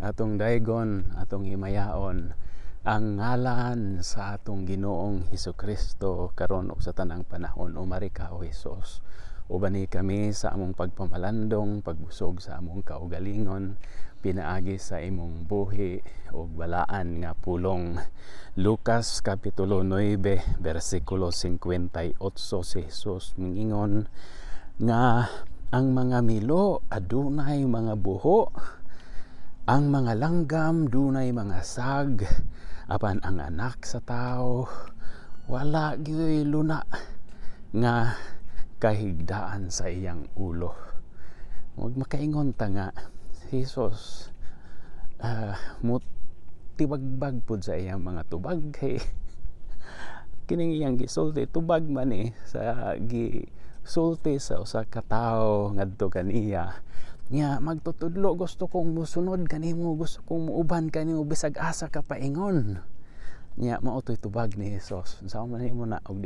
atong daygon, atong himayaon ang ngalan sa atong Ginoong Hesukristo karon ug sa tanang panahon. Umari ka o Hesus. Ubani kami sa among pagpamalandong, pagbusog sa among kaugalingon, pinaagi sa imong buhi ug balaan nga pulong. Lucas kapitulo 9 bersikulo 58 si Hesus mingingon nga ang mga milo adunay mga buho, ang mga langgam dunay mga sag, apan ang anak sa tao wala gyud luna nga kahigdaan sa iyang ulo. Huwag makaingon ta nga Jesus tibagbag pud sa iyang mga tubag kay kining iyang gisulti tubag man sa gisulti sa usa ka tawo ngadto kaniya nya magtutudlo, gusto kong musunod kanimo, gusto kong muuban kanimo bisag asa ka paingon nya mao toy tubag ni Jesus. Unsa man nimo na og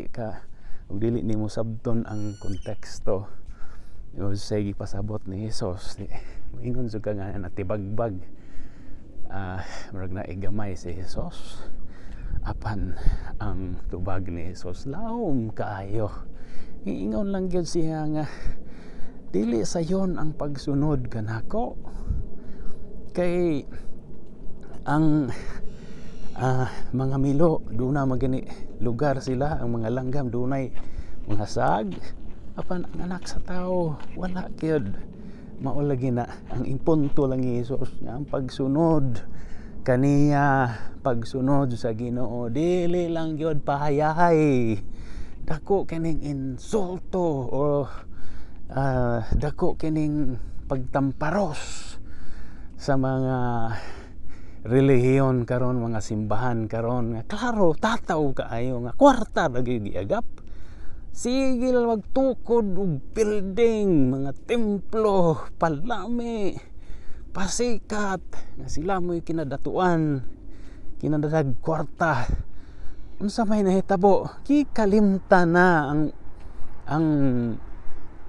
dili nimo sabton ang konteksto o sige pasabot ni Jesus moingon jud ka nga natibagbag murag na igamay si Jesus apan ang tubag ni Jesus lawom kaayo. Ingon lang gyud siya nga dili sayon ang pagsunod kanako kay ang mga milo duna magani lugar sila, ang mga langgam dunay mga sag, apan ang anak sa tao wala gyud. Mao lagi na ang impunto lang ni Jesus nga ang pagsunod kaniya, pagsunod sa Ginoo dili lang gyud pahayahay. Dako kining insulto o dako kining pagtamparos sa mga relihiyon karon, mga simbahan karon nga klaro tataw kaayo nga kwarta lagi giagap. Sige lang magtukod og building, mga templo, palami, pasikat nga sila mo'y kinadatuan, kinadag kwarta. Unsa may nahitabo? Kikalimtan na ang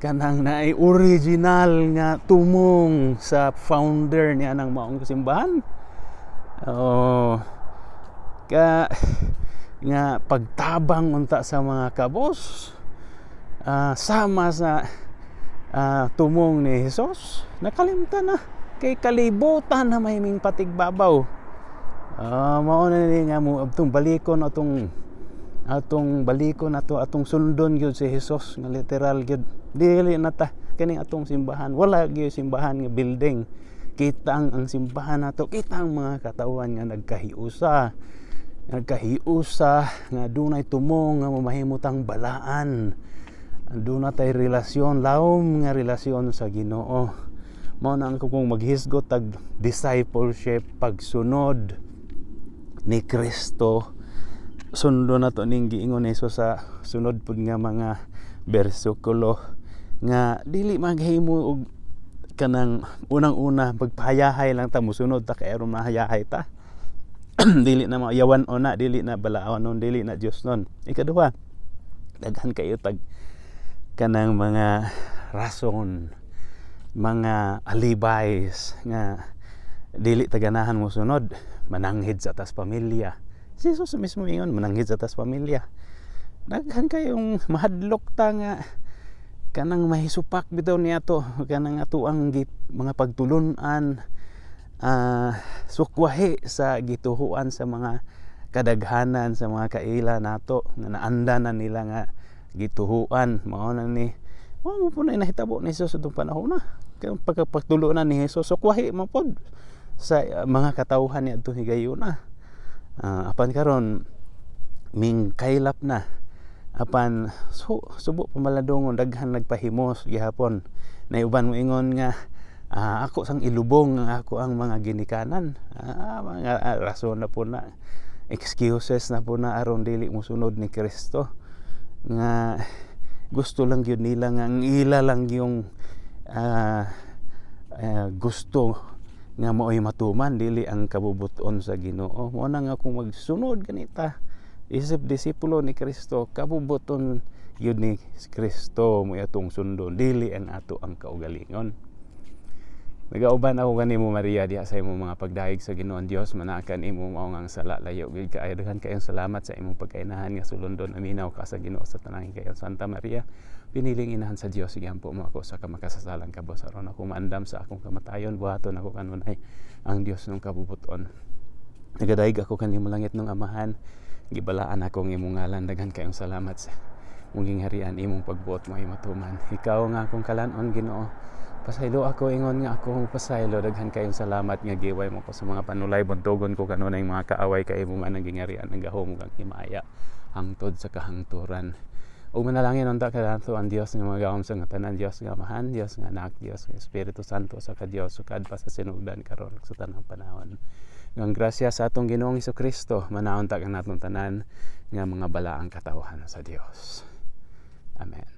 kanang naay original nga tumong sa founder niya ng maong simbahan. Nga pagtabang unta sa mga kabos sama sa tumong ni Jesus, nakalimtan na kay kalibutan na may ming patigbabaw. Mao na ni nga mo atong balikon atong sundon gyud si Jesus nga literal gyud. Dili na ta kini atong simbahan, wala gyud simbahan nga building. Kita ang simbahan nato, kita ang mga katawan nga nagkahiusa nga dunay tumong nga mamahimutang balaan. Anduna tay relasyon, lawom nga relasyon sa Ginoo. Mao na ang kung maghisgot tag discipleship, pagsunod ni Kristo. Sundo na to ning giingon ni Jesus sa sunod pud nga mga bersikulo nga dili maghimo og kanang unang-una pagpahayahay lang ta, musunod ta kay aron mahayahay ta. Dili na mayawan ona, dili na balawan on, dili na Dios non. Ikaduha, daghan kayo tag kanang mga rason, mga alibis nga dili taganahan mo sunod. Mananghid sa atas pamilya. Si Jesus mismo ingon mananghid sa atas pamilya. Daghan kayong mahadlok ta nga kanang mahisupak bitaw niyato kanang ato ang mga pagtulunan sukwahi sa gituhuan sa mga kadaghanan sa mga kaila nato nga naanda na nila nga gituhuan. Mao na ni mo po na nahitabo ni Jesus atong panahon na pagtulunan ni Jesus sukwahi man pod sa mga katawhan ni adto higayuna. Apan karon ming kailap na apan subo pamaladongon daghan nagpahimos gihapon na uban mo ingon nga ako sang ilubong nga ako ang mga ginikanan. Mga rason na po na, excuses na po na aron dili mo sunod ni Kristo nga gusto lang yun nila nga ang ila lang yung gusto nga mao'y matuman dili ang kabubuton sa Ginoo. Mo na nga kung magsunod ganita isip disipulo ni Kristo, kabubuton yun ni Kristo mo atong sundon, dili ang ato ang kaugalingon. Nagauban ako kanimo Maria diha sa imong mga pagdayeg sa Ginoon Dios, manakan imo mao nga sala layo gid kaayo. Daghan kayong salamat sa imong pagkainahan nga sulondon aminaw ka sa Ginoo sa tanang kayo. Santa Maria, piniling inahan sa Dios, igampo mo ako sa kamakasasalan kabos aron ako maandam sa akong kamatayon, buhaton ako kanunay ang Dios nung kabubuton. Nagadayeg ako kanimo langit nung Amahan, gibalaan ako ng imong ngalan. Daghan kayong salamat sa muging harian imong pagbuot mo ay matuman. Ikaw nga akong kalanon Ginoo, pasaylo ako ingon nga ako pasaylo. Daghan kayong salamat nga giway mo ko sa mga panulay, buntogon ko kanunay mga kaaway kay mo nga nagingarian ng gahom kang himaya hangtod sa kahangturan. O manalangin unta kanato ang Dios nga magawom sa tanan, Dios nga Amahan, Dios nga Anak, Dios nga Espiritu Santo sa Dios sukad pa sa sinugdan karon sa tanang panahon. Ang grasya sa atong Ginoong Hesukristo, manaon ta kanatong tanan nga mga balaang katawhan sa Dios. Amen.